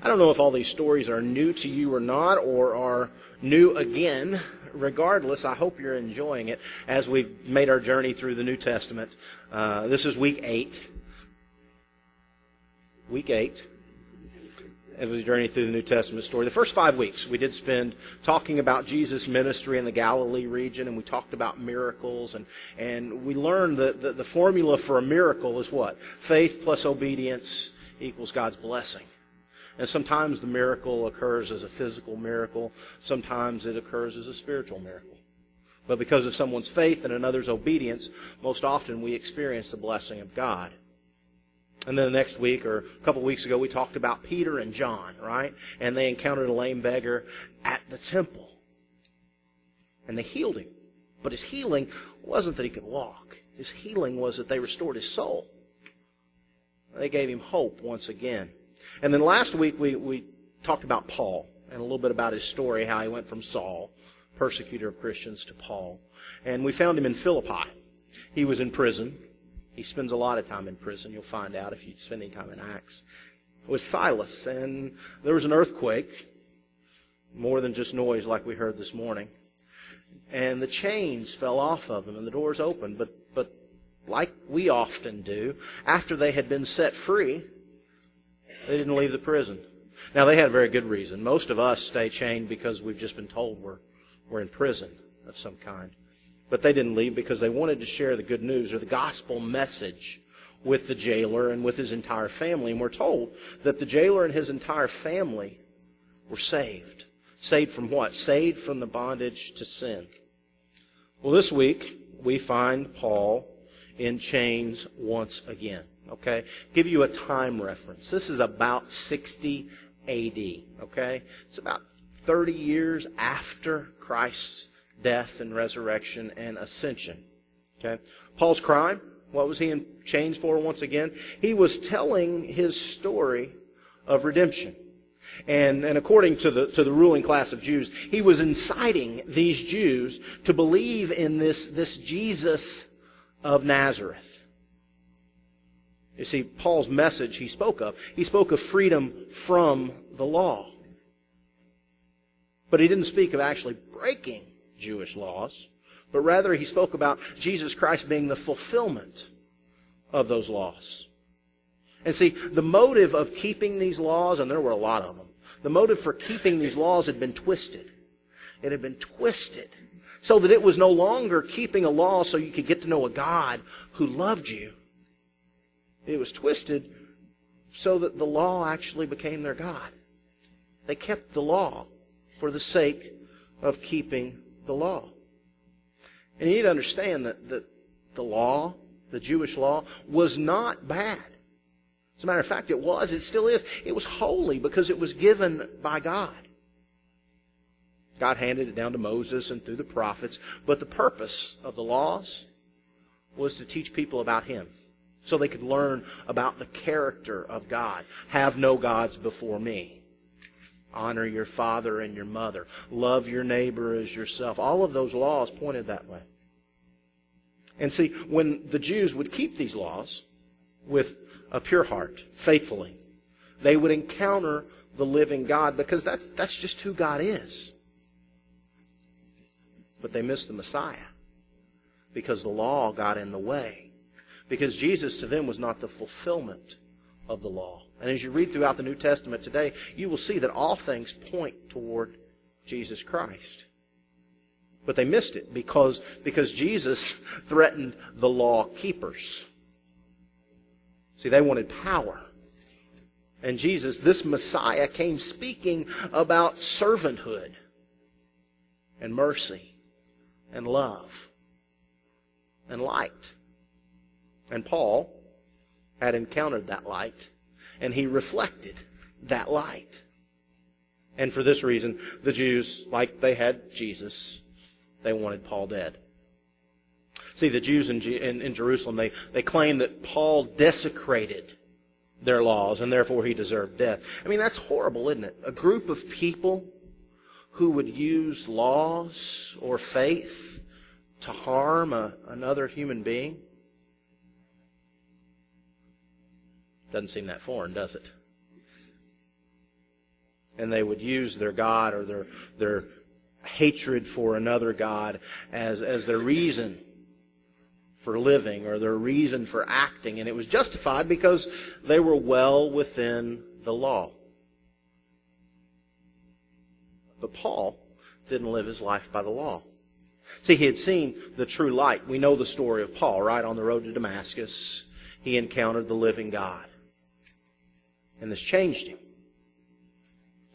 I don't know if all these stories are new to you or not, or are new again. Regardless, I hope you're enjoying it as we've made our journey through the New Testament. This is week 8. Week 8. As we journey through the New Testament story. The first 5 weeks we did spend talking about Jesus' ministry in the Galilee region, and we talked about miracles, and we learned that the formula for a miracle is what? Faith plus obedience equals God's blessing. And sometimes the miracle occurs as a physical miracle. Sometimes it occurs as a spiritual miracle. But because of someone's faith and another's obedience, most often we experience the blessing of God. And then the next week, or a couple weeks ago, we talked about Peter and John, right? And they encountered a lame beggar at the temple. And they healed him. But his healing wasn't that he could walk. His healing was that they restored his soul. They gave him hope once again. And then last week we talked about Paul and a little bit about his story, how he went from Saul, persecutor of Christians, to Paul. And we found him in Philippi. He was in prison. He spends a lot of time in prison, you'll find out if you spend any time in Acts, with Silas. And there was an earthquake, more than just noise like we heard this morning. And the chains fell off of him and the doors opened. But like we often do, after they had been set free, they didn't leave the prison. Now, they had a very good reason. Most of us stay chained because we've just been told we're in prison of some kind. But they didn't leave because they wanted to share the good news or the gospel message with the jailer and with his entire family. And we're told that the jailer and his entire family were saved. Saved from what? Saved from the bondage to sin. Well, this week we find Paul in chains once again. Okay? Give you a time reference. This is about 60 A.D. Okay? It's about 30 years after Christ's death and resurrection and ascension. Okay? Paul's crime, what was he in chains for once again? He was telling his story of redemption. And according to the ruling class of Jews, he was inciting these Jews to believe in this Jesus of Nazareth. You see, Paul's message he spoke of freedom from the law. But he didn't speak of actually breaking Jewish laws, but rather he spoke about Jesus Christ being the fulfillment of those laws. And see, the motive of keeping these laws, and there were a lot of them, the motive for keeping these laws had been twisted. It had been twisted so that it was no longer keeping a law so you could get to know a God who loved you. It was twisted so that the law actually became their God. They kept the law for the sake of keeping the law. And you need to understand that the law, the Jewish law, was not bad. As a matter of fact, it still is. It was holy because it was given by God. God handed it down to Moses and through the prophets, but the purpose of the laws was to teach people about Him, so they could learn about the character of God. Have no gods before me. Honor your father and your mother. Love your neighbor as yourself. All of those laws pointed that way. And see, when the Jews would keep these laws with a pure heart, faithfully, they would encounter the living God, because that's just who God is. But they missed the Messiah because the law got in the way. Because Jesus to them was not the fulfillment of the law. And as you read throughout the New Testament today, you will see that all things point toward Jesus Christ. But they missed it because Jesus threatened the law keepers. See, they wanted power. And Jesus, this Messiah, came speaking about servanthood and mercy and love and light. And Paul had encountered that light, and he reflected that light. And for this reason, the Jews, like they had Jesus, they wanted Paul dead. See, the Jews in Jerusalem, they claimed that Paul desecrated their laws, and therefore he deserved death. I mean, that's horrible, isn't it? A group of people who would use laws or faith to harm another human being. Doesn't seem that foreign, does it? And they would use their God or their hatred for another God as their reason for living or their reason for acting. And it was justified because they were well within the law. But Paul didn't live his life by the law. See, he had seen the true light. We know the story of Paul, right? On the road to Damascus, he encountered the living God. And this changed him.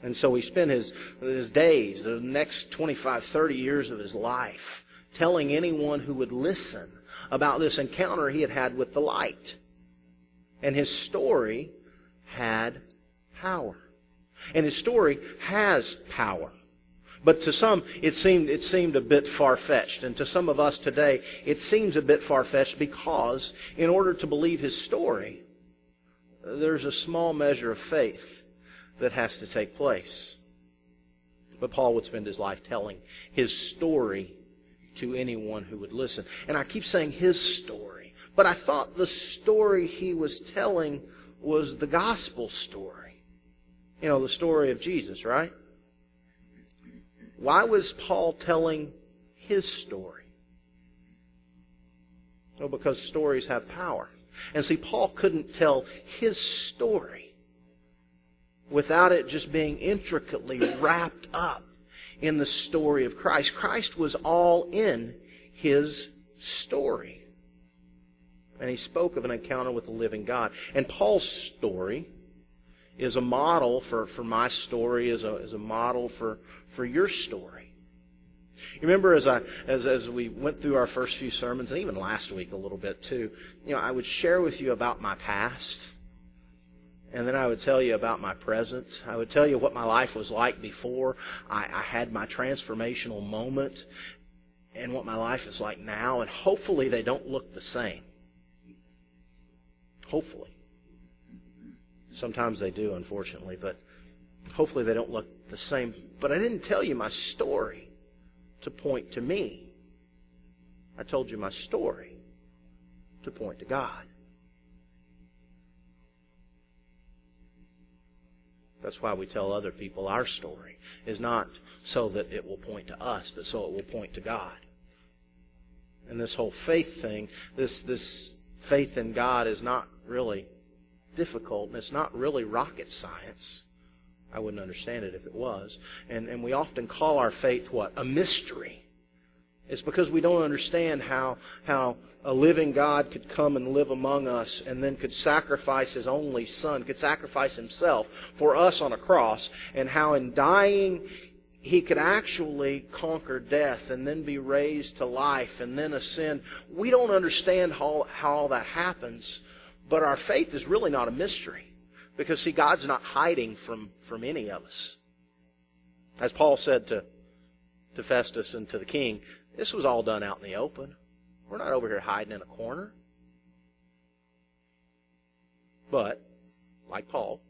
And so he spent his days, the next 25, 30 years of his life, telling anyone who would listen about this encounter he had had with the light. And his story had power. And his story has power. But to some, it seemed a bit far-fetched. And to some of us today, it seems a bit far-fetched because in order to believe his story, there's a small measure of faith that has to take place. But Paul would spend his life telling his story to anyone who would listen. And I keep saying his story, but I thought the story he was telling was the gospel story. You know, the story of Jesus, right? Why was Paul telling his story? Well, because stories have power. And see, Paul couldn't tell his story without it just being intricately wrapped up in the story of Christ. Christ was all in his story. And he spoke of an encounter with the living God. And Paul's story is a model for my story, is a model for your story. You remember as we went through our first few sermons, and even last week a little bit too, I would share with you about my past. And then I would tell you about my present. I would tell you what my life was like before I had my transformational moment and what my life is like now. And hopefully they don't look the same. Hopefully. Sometimes they do, unfortunately, but hopefully they don't look the same. But I didn't tell you my story to point to me. I told you my story to point to God. That's why we tell other people our story, is not so that it will point to us, but so it will point to God. And this whole faith thing, this faith in God is not really difficult, and it's not really rocket science. I wouldn't understand it if it was. And we often call our faith what? A mystery. It's because we don't understand how a living God could come and live among us and then could sacrifice His only Son, could sacrifice Himself for us on a cross, and how in dying He could actually conquer death and then be raised to life and then ascend. We don't understand how all that happens, but our faith is really not a mystery. Because, see, God's not hiding from any of us. As Paul said to Festus and to the king, this was all done out in the open. We're not over here hiding in a corner. But, like Paul,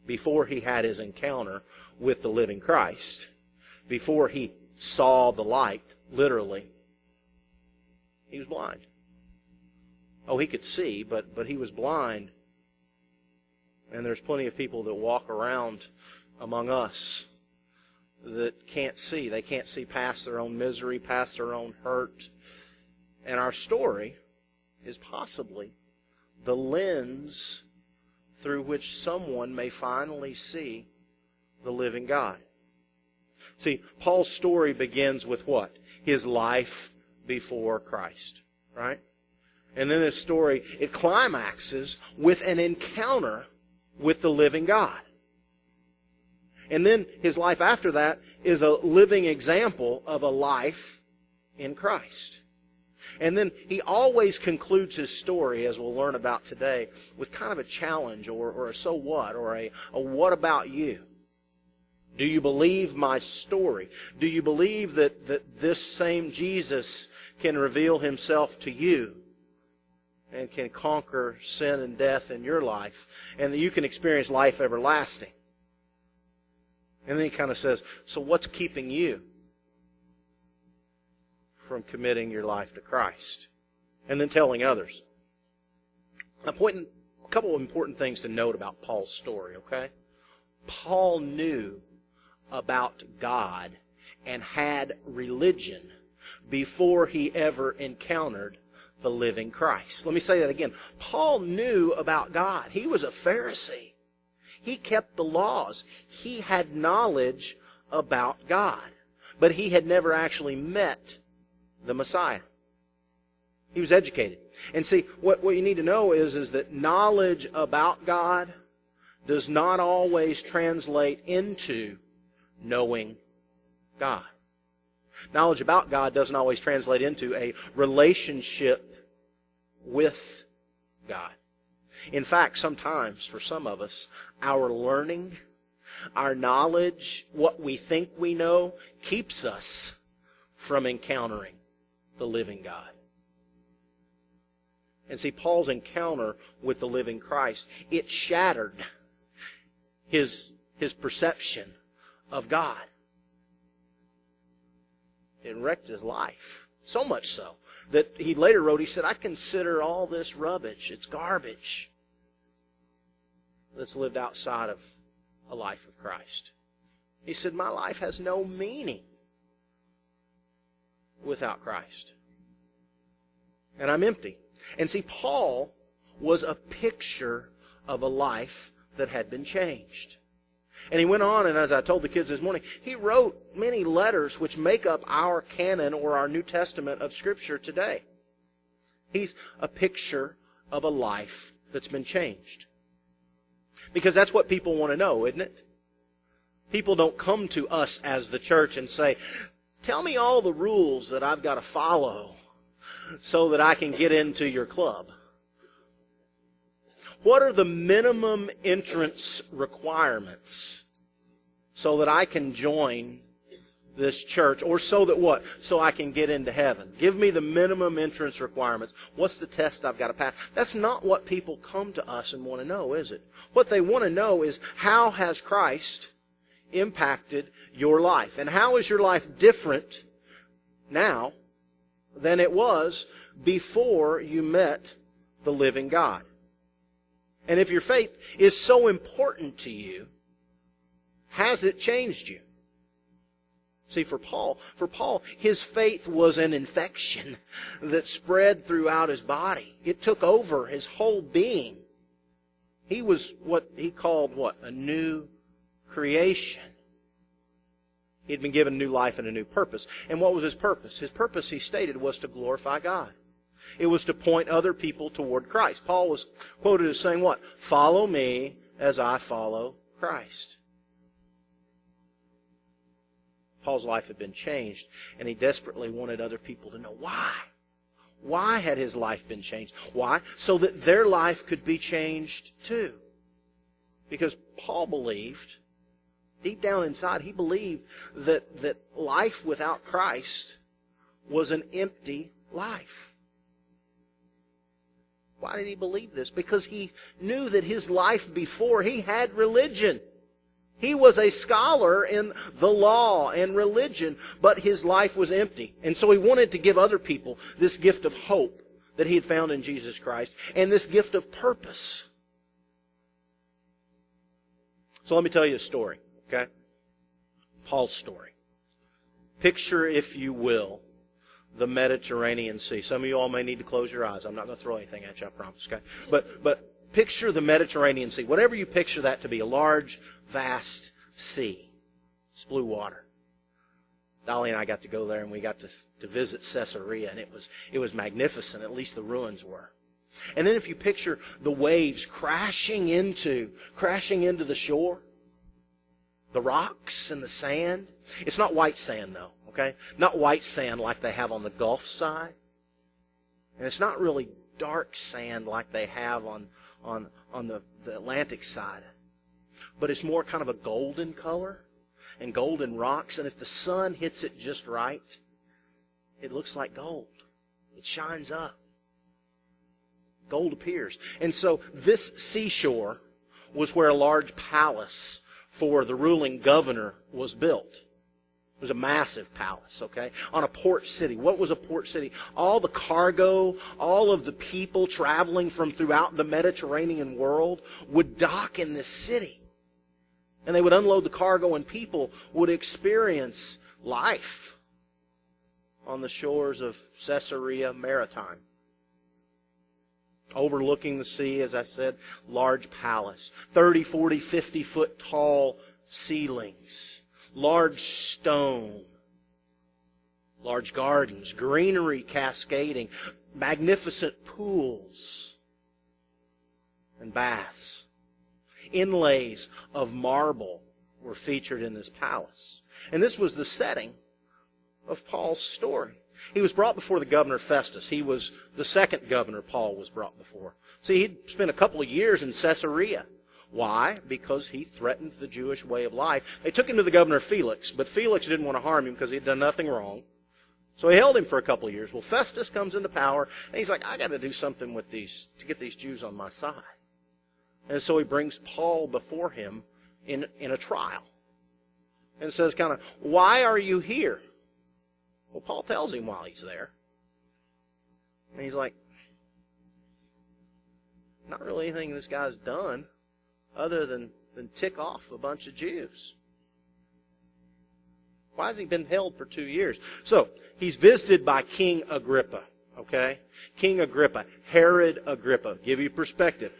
before he had his encounter with the living Christ, before he saw the light, literally, he was blind. Oh, he could see, but he was blind. And there's plenty of people that walk around among us that can't see. They can't see past their own misery, past their own hurt. And our story is possibly the lens through which someone may finally see the living God. See, Paul's story begins with what? His life before Christ, right? And then his story, it climaxes with an encounter with the living God. And then his life after that is a living example of a life in Christ. And then he always concludes his story, as we'll learn about today, with kind of a challenge or a so what, or a what about you? Do you believe my story? Do you believe that this same Jesus can reveal Himself to you and can conquer sin and death in your life, and that you can experience life everlasting? And then he kind of says, so what's keeping you from committing your life to Christ? And then telling others. A couple of important things to note about Paul's story, okay? Paul knew about God and had religion before he ever encountered the living Christ. Let me say that again. Paul knew about God. He was a Pharisee. He kept the laws. He had knowledge about God. But he had never actually met the Messiah. He was educated. And see, what you need to know is that knowledge about God does not always translate into knowing God. Knowledge about God doesn't always translate into a relationship with God. In fact, sometimes, for some of us, our learning, our knowledge, what we think we know, keeps us from encountering the living God. And see, Paul's encounter with the living Christ, it shattered his perception of God. It wrecked his life. So much so that he later wrote, he said, I consider all this rubbish. It's garbage that's lived outside of a life of Christ. He said, my life has no meaning without Christ. And I'm empty. And see, Paul was a picture of a life that had been changed. And he went on, and as I told the kids this morning, he wrote many letters which make up our canon or our New Testament of Scripture today. He's a picture of a life that's been changed. Because that's what people want to know, isn't it? People don't come to us as the church and say, tell me all the rules that I've got to follow so that I can get into your club. What are the minimum entrance requirements so that I can join this church? Or so that what? So I can get into heaven. Give me the minimum entrance requirements. What's the test I've got to pass? That's not what people come to us and want to know, is it? What they want to know is, how has Christ impacted your life? And how is your life different now than it was before you met the living God? And if your faith is so important to you, has it changed you? See, for Paul, his faith was an infection that spread throughout his body. It took over his whole being. He was what he called, a new creation. He'd been given new life and a new purpose. And what was his purpose? His purpose, he stated, was to glorify God. It was to point other people toward Christ. Paul was quoted as saying what? Follow me as I follow Christ. Paul's life had been changed, and he desperately wanted other people to know why. Why had his life been changed? Why? So that their life could be changed too. Because Paul believed, deep down inside, he believed that life without Christ was an empty life. Why did he believe this? Because he knew that his life before, he had religion. He was a scholar in the law and religion, but his life was empty. And so he wanted to give other people this gift of hope that he had found in Jesus Christ, and this gift of purpose. So let me tell you a story, okay? Paul's story. Picture, if you will, the Mediterranean Sea. Some of you all may need to close your eyes. I'm not going to throw anything at you, I promise, okay? But picture the Mediterranean Sea. Whatever you picture that to be, a large, vast sea. It's blue water. Dolly and I got to go there, and we got to visit Caesarea, and it was magnificent. At least the ruins were. And then if you picture the waves crashing into the shore, the rocks and the sand. It's not white sand, though, okay? Not white sand like they have on the Gulf side. And it's not really dark sand like they have on the Atlantic side. But it's more kind of a golden color and golden rocks. And if the sun hits it just right, it looks like gold. It shines up. Gold appears. And so this seashore was where a large palace for the ruling governor was built. It was a massive palace, okay? On a port city. What was a port city? All the cargo, all of the people traveling from throughout the Mediterranean world would dock in this city. And they would unload the cargo, and people would experience life on the shores of Caesarea Maritime. Overlooking the sea, as I said, large palace. 30, 40, 50-foot tall ceilings. Large stone. Large gardens. Greenery cascading. Magnificent pools. And baths. Inlays of marble were featured in this palace. And this was the setting of Paul's story. He was brought before the governor Festus. He was the second governor Paul was brought before. See, he'd spent a couple of years in Caesarea. Why? Because he threatened the Jewish way of life. They took him to the governor Felix, but Felix didn't want to harm him because he had done nothing wrong. So he held him for a couple of years. Well, Festus comes into power, and he's like, I got to do something with these to get these Jews on my side. And so he brings Paul before him in a trial. And says kind of, why are you here? Well, Paul tells him while he's there. And he's like, not really anything this guy's done other than tick off a bunch of Jews. Why has he been held for 2 years? So, he's visited by King Agrippa. Okay? King Agrippa. Herod Agrippa. Give you perspective.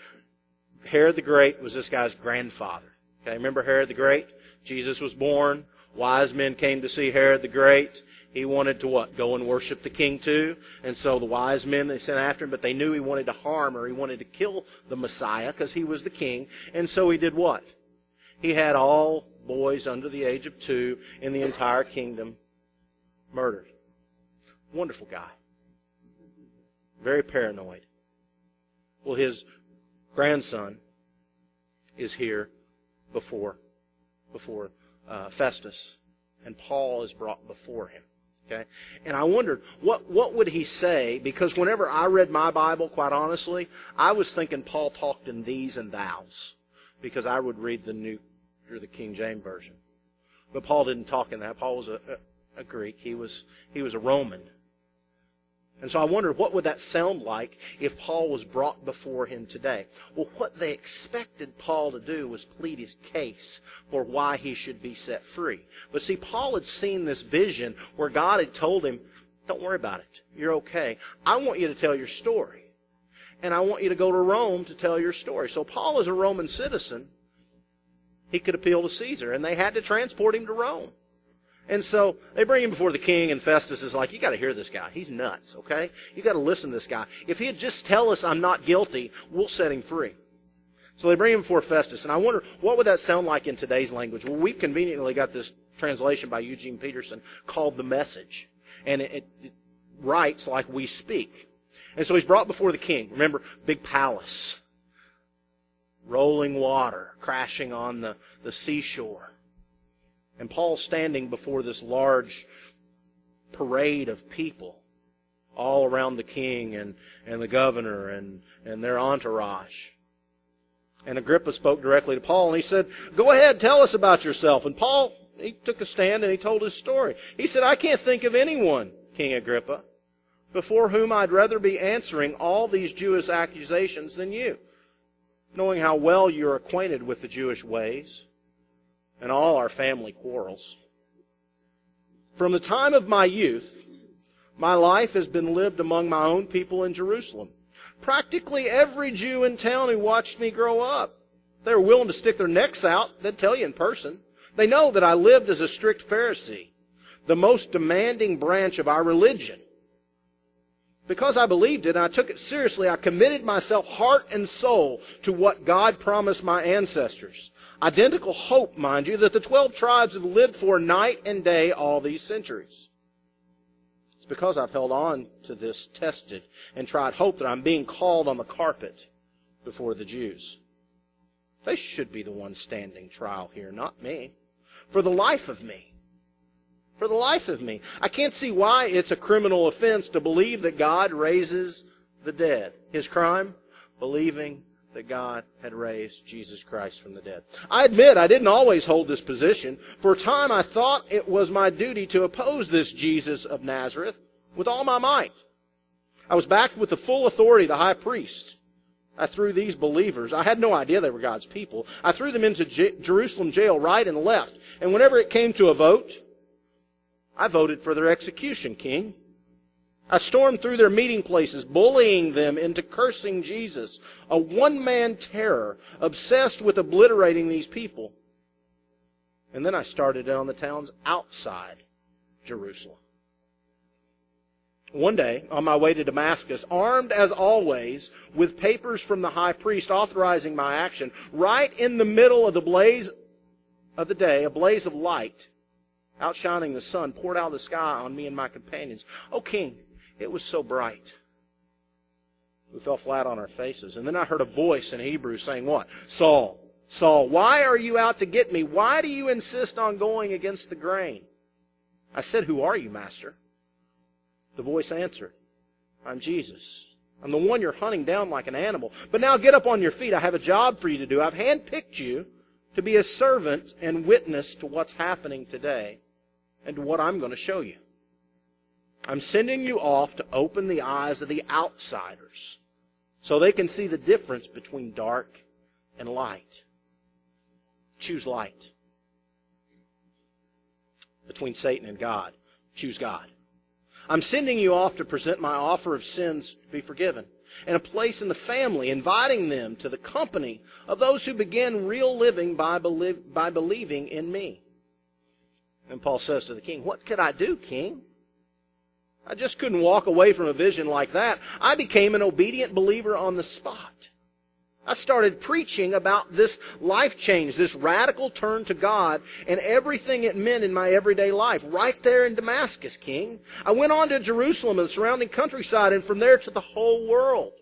Herod the Great was this guy's grandfather. Okay, remember Herod the Great? Jesus was born. Wise men came to see Herod the Great. He wanted to what? Go and worship the king too. And so the wise men, they sent after him, but they knew he wanted to harm or he wanted to kill the Messiah because he was the king. And so he did what? He had all boys under the age of 2 in the entire kingdom murdered. Wonderful guy. Very paranoid. Well, his grandson is here before Festus, and Paul is brought before him. Okay, and I wondered what would he say, because whenever I read my Bible, quite honestly, I was thinking Paul talked in these and thous, because I would read the King James version, but Paul didn't talk in that. Paul was a Greek. He was a Roman. And so I wondered, what would that sound like if Paul was brought before him today? Well, what they expected Paul to do was plead his case for why he should be set free. But see, Paul had seen this vision where God had told him, don't worry about it. You're okay. I want you to tell your story. And I want you to go to Rome to tell your story. So Paul is a Roman citizen. He could appeal to Caesar, and they had to transport him to Rome. And so they bring him before the king, and Festus is like, you got to hear this guy. He's nuts, okay? You got to listen to this guy. If he'd just tell us I'm not guilty, we'll set him free. So they bring him before Festus, and I wonder, what would that sound like in today's language? Well, we've conveniently got this translation by Eugene Peterson called The Message, and it writes like we speak. And so he's brought before the king. Remember, big palace, rolling water crashing on the seashore. And Paul's standing before this large parade of people all around the king and the governor and their entourage. And Agrippa spoke directly to Paul, and he said, go ahead, tell us about yourself. And Paul, he took a stand and he told his story. He said, I can't think of anyone, King Agrippa, before whom I'd rather be answering all these Jewish accusations than you, knowing how well you're acquainted with the Jewish ways and all our family quarrels. From the time of my youth, my life has been lived among my own people in Jerusalem. Practically every Jew in town who watched me grow up, they were willing to stick their necks out. They'd tell you in person. They know that I lived as a strict Pharisee, the most demanding branch of our religion. Because I believed it and I took it seriously, I committed myself heart and soul to what God promised my ancestors. Identical hope, mind you, that the 12 tribes have lived for night and day all these centuries. It's because I've held on to this tested and tried hope that I'm being called on the carpet before the Jews. They should be the ones standing trial here, not me. For the life of me. For the life of me. I can't see why it's a criminal offense to believe that God raises the dead. His crime? Believing that God had raised Jesus Christ from the dead. I admit I didn't always hold this position. For a time I thought it was my duty to oppose this Jesus of Nazareth with all my might. I was backed with the full authority of the high priest. I threw these believers, I had no idea they were God's people, I threw them into Jerusalem jail right and left. And whenever it came to a vote, I voted for their execution, King. I stormed through their meeting places, bullying them into cursing Jesus. A one-man terror, obsessed with obliterating these people. And then I started it on the towns outside Jerusalem. One day, on my way to Damascus, armed as always with papers from the high priest authorizing my action, right in the middle of the blaze of the day, a blaze of light, outshining the sun, poured out of the sky on me and my companions. "O King, it was so bright." We fell flat on our faces. And then I heard a voice in Hebrew saying, what? "Saul, Saul, why are you out to get me? Why do you insist on going against the grain?" I said, "Who are you, Master?" The voice answered, "I'm Jesus. I'm the one you're hunting down like an animal. But now get up on your feet. I have a job for you to do. I've handpicked you to be a servant and witness to what's happening today and to what I'm going to show you. I'm sending you off to open the eyes of the outsiders so they can see the difference between dark and light. Choose light. Between Satan and God, choose God. I'm sending you off to present my offer of sins to be forgiven and a place in the family, inviting them to the company of those who begin real living by believing in me." And Paul says to the king, "What could I do, King? I just couldn't walk away from a vision like that. I became an obedient believer on the spot. I started preaching about this life change, this radical turn to God, and everything it meant in my everyday life, right there in Damascus, King. I went on to Jerusalem and the surrounding countryside, and from there to the whole world."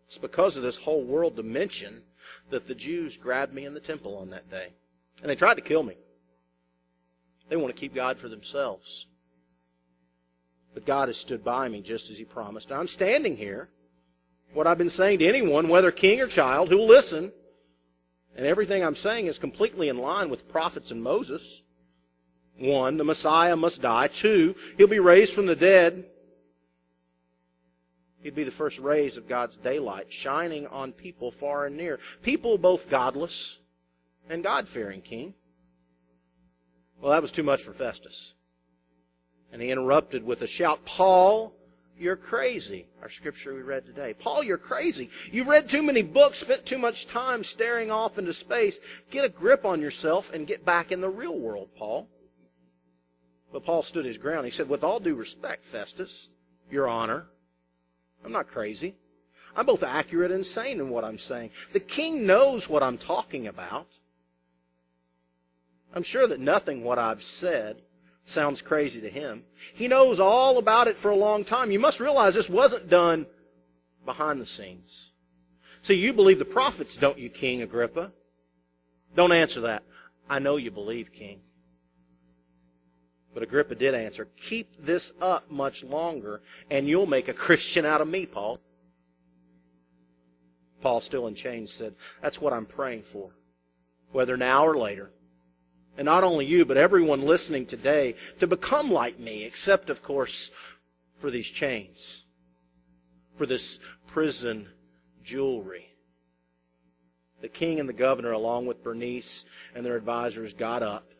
It's because of this whole world dimension that the Jews grabbed me in the temple on that day. And they tried to kill me. They want to keep God for themselves. But God has stood by me just as He promised. Now I'm standing here. What I've been saying to anyone, whether king or child, who will listen, and everything I'm saying is completely in line with the prophets and Moses. 1, the Messiah must die. 2, He'll be raised from the dead. He'd be the first rays of God's daylight, shining on people far and near. People both godless and God-fearing, King. Well, that was too much for Festus. And he interrupted with a shout, "Paul, you're crazy." Our scripture we read today. "Paul, you're crazy. You've read too many books, spent too much time staring off into space. Get a grip on yourself and get back in the real world, Paul." But Paul stood his ground. He said, "With all due respect, Festus, Your Honor, I'm not crazy. I'm both accurate and sane in what I'm saying. The king knows what I'm talking about. I'm sure that nothing what I've said sounds crazy to him. He knows all about it for a long time. You must realize this wasn't done behind the scenes. See, you believe the prophets, don't you, King Agrippa?" Don't answer that. "I know you believe, King." But Agrippa did answer, "Keep this up much longer, and you'll make a Christian out of me, Paul." Paul, still in chains, said, "That's what I'm praying for, whether now or later. And not only you, but everyone listening today, to become like me, except, of course, for these chains, for this prison jewelry." The king and the governor, along with Bernice and their advisors, got up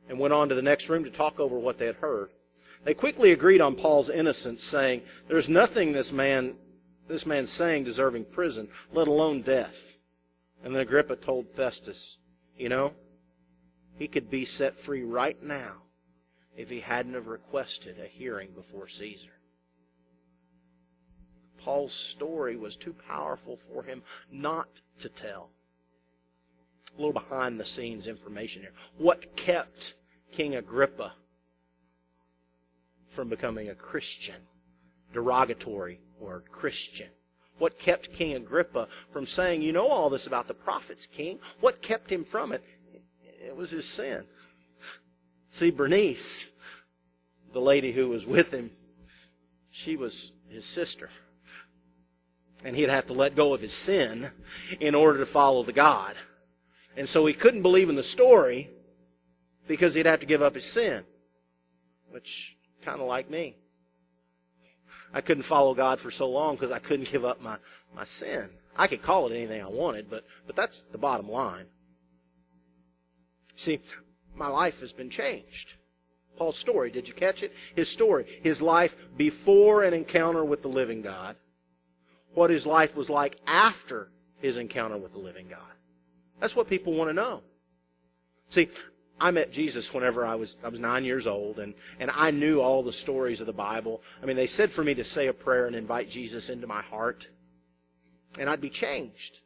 and went on to the next room to talk over what they had heard. They quickly agreed on Paul's innocence, saying, "There's nothing this man's saying deserving prison, let alone death." And then Agrippa told Festus, "You know, he could be set free right now if he hadn't have requested a hearing before Caesar." Paul's story was too powerful for him not to tell. A little behind-the-scenes information here. What kept King Agrippa from becoming a Christian? Derogatory word, Christian. What kept King Agrippa from saying, "You know all this about the prophets, King"? What kept him from it? It was his sin. See, Bernice, the lady who was with him, she was his sister. And he'd have to let go of his sin in order to follow the God. And so he couldn't believe in the story because he'd have to give up his sin. Which, kind of like me. I couldn't follow God for so long because I couldn't give up my sin. I could call it anything I wanted, but that's the bottom line. See, my life has been changed. Paul's story, did you catch it? His story, his life before an encounter with the living God, what his life was like after his encounter with the living God. That's what people want to know. See, I met Jesus whenever I was 9 years old, and I knew all the stories of the Bible. I mean, they said for me to say a prayer and invite Jesus into my heart, and I'd be changed.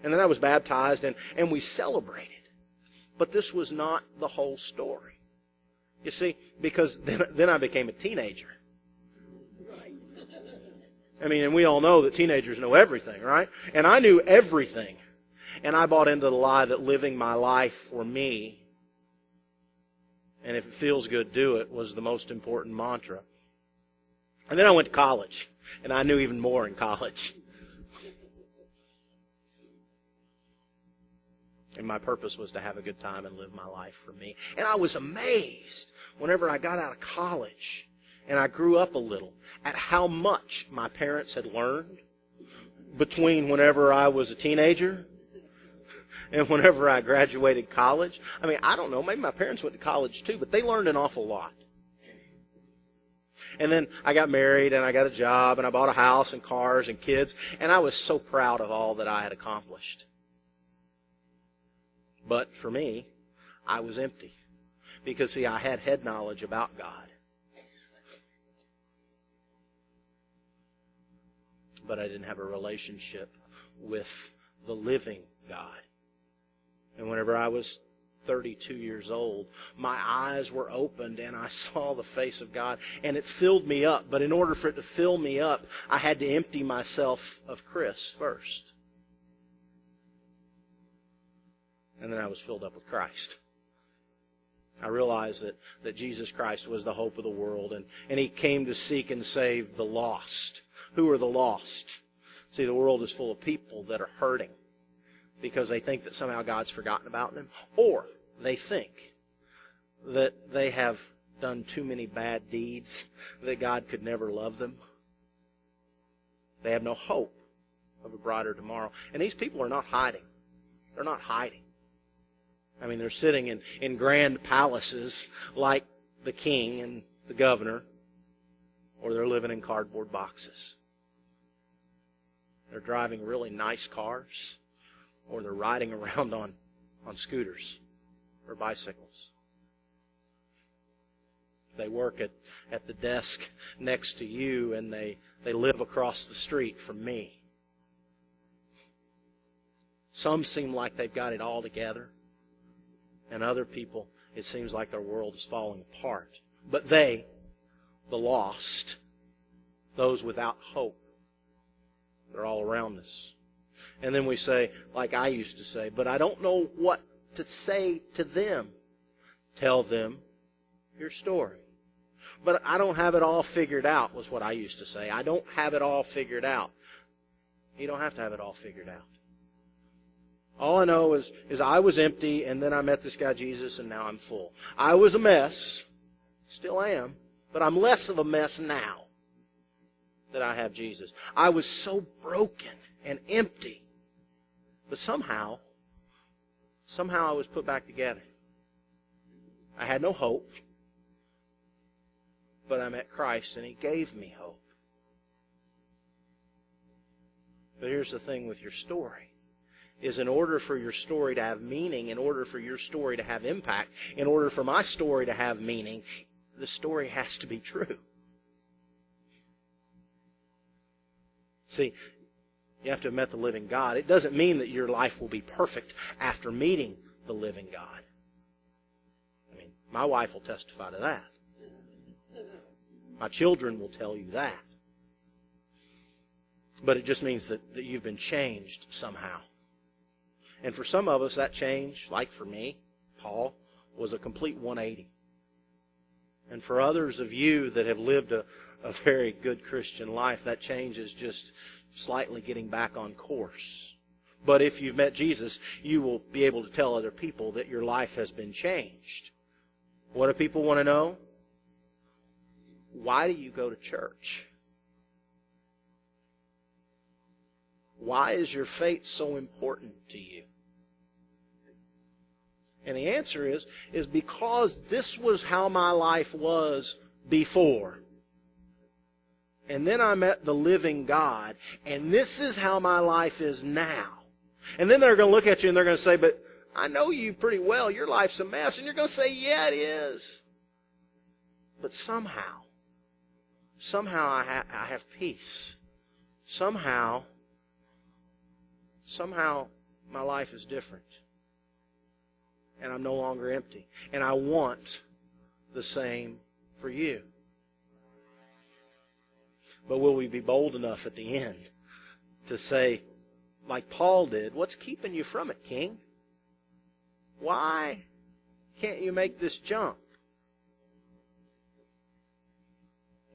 And then I was baptized, and we celebrated. But this was not the whole story. You see, because then I became a teenager. I mean, and we all know that teenagers know everything, right? And I knew everything. And I bought into the lie that living my life for me, and if it feels good, do it, was the most important mantra. And then I went to college, and I knew even more in college. And my purpose was to have a good time and live my life for me. And I was amazed whenever I got out of college and I grew up a little at how much my parents had learned between whenever I was a teenager and whenever I graduated college. I mean, I don't know, maybe my parents went to college too, but they learned an awful lot. And then I got married and I got a job and I bought a house and cars and kids, and I was so proud of all that I had accomplished. But for me, I was empty. Because, see, I had head knowledge about God. But I didn't have a relationship with the living God. And whenever I was 32 years old, my eyes were opened and I saw the face of God. And it filled me up. But in order for it to fill me up, I had to empty myself of Chris first. And then I was filled up with Christ. I realized that Jesus Christ was the hope of the world, and He came to seek and save the lost. Who are the lost? See, the world is full of people that are hurting because they think that somehow God's forgotten about them, or they think that they have done too many bad deeds that God could never love them. They have no hope of a brighter tomorrow. And these people are not hiding. They're not hiding. I mean, they're sitting in grand palaces like the king and the governor, or they're living in cardboard boxes. They're driving really nice cars, or they're riding around on scooters or bicycles. They work at the desk next to you, and they live across the street from me. Some seem like they've got it all together. And other people, it seems like their world is falling apart. But they, the lost, those without hope, they're all around us. And then we say, like I used to say, but I don't know what to say to them. Tell them your story. But I don't have it all figured out, was what I used to say. I don't have it all figured out. You don't have to have it all figured out. All I know is I was empty, and then I met this guy Jesus, and now I'm full. I was a mess, still am, but I'm less of a mess now that I have Jesus. I was so broken and empty, but somehow I was put back together. I had no hope, but I met Christ, and He gave me hope. But here's the thing with your story. Is in order for your story to have meaning, in order for your story to have impact, in order for my story to have meaning, the story has to be true. See, you have to have met the living God. It doesn't mean that your life will be perfect after meeting the living God. I mean, my wife will testify to that. My children will tell you that. But it just means that you've been changed somehow. And for some of us, that change, like for me, Paul, was a complete 180. And for others of you that have lived a very good Christian life, that change is just slightly getting back on course. But if you've met Jesus, you will be able to tell other people that your life has been changed. What do people want to know? Why do you go to church? why is your faith so important to you? And the answer is because this was how my life was before. And then I met the living God, and this is how my life is now. And then they're going to look at you and they're going to say, but I know you pretty well. Your life's a mess. And you're going to say, yeah, it is. But somehow I have peace. Somehow my life is different. And I'm no longer empty. And I want the same for you. But will we be bold enough at the end to say, like Paul did, what's keeping you from it, King? Why can't you make this jump?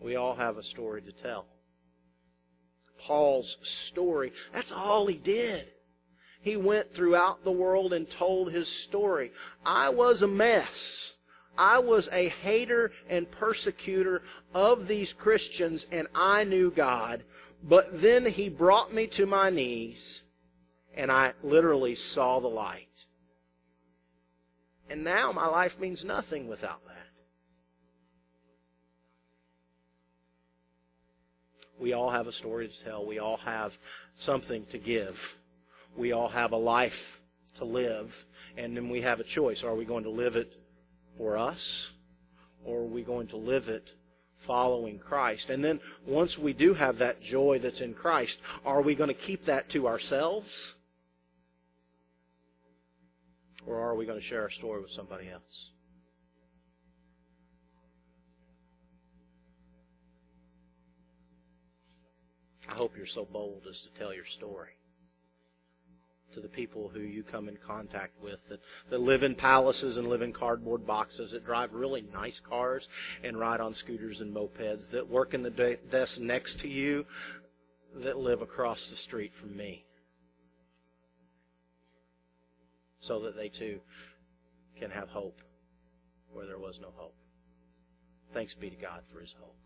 We all have a story to tell. Paul's story, that's all he did. He went throughout the world and told his story. I was a mess. I was a hater and persecutor of these Christians, and I knew God. But then He brought me to my knees, and I literally saw the light. And now my life means nothing without that. We all have a story to tell. We all have something to give. We all have a life to live. And then we have a choice. Are we going to live it for us? Or are we going to live it following Christ? And then once we do have that joy that's in Christ, are we going to keep that to ourselves? Or are we going to share our story with somebody else? I hope you're so bold as to tell your story to the people who you come in contact with, that live in palaces and live in cardboard boxes, that drive really nice cars and ride on scooters and mopeds, that work in the desk next to you, that live across the street from me, so that they too can have hope where there was no hope. Thanks be to God for His hope.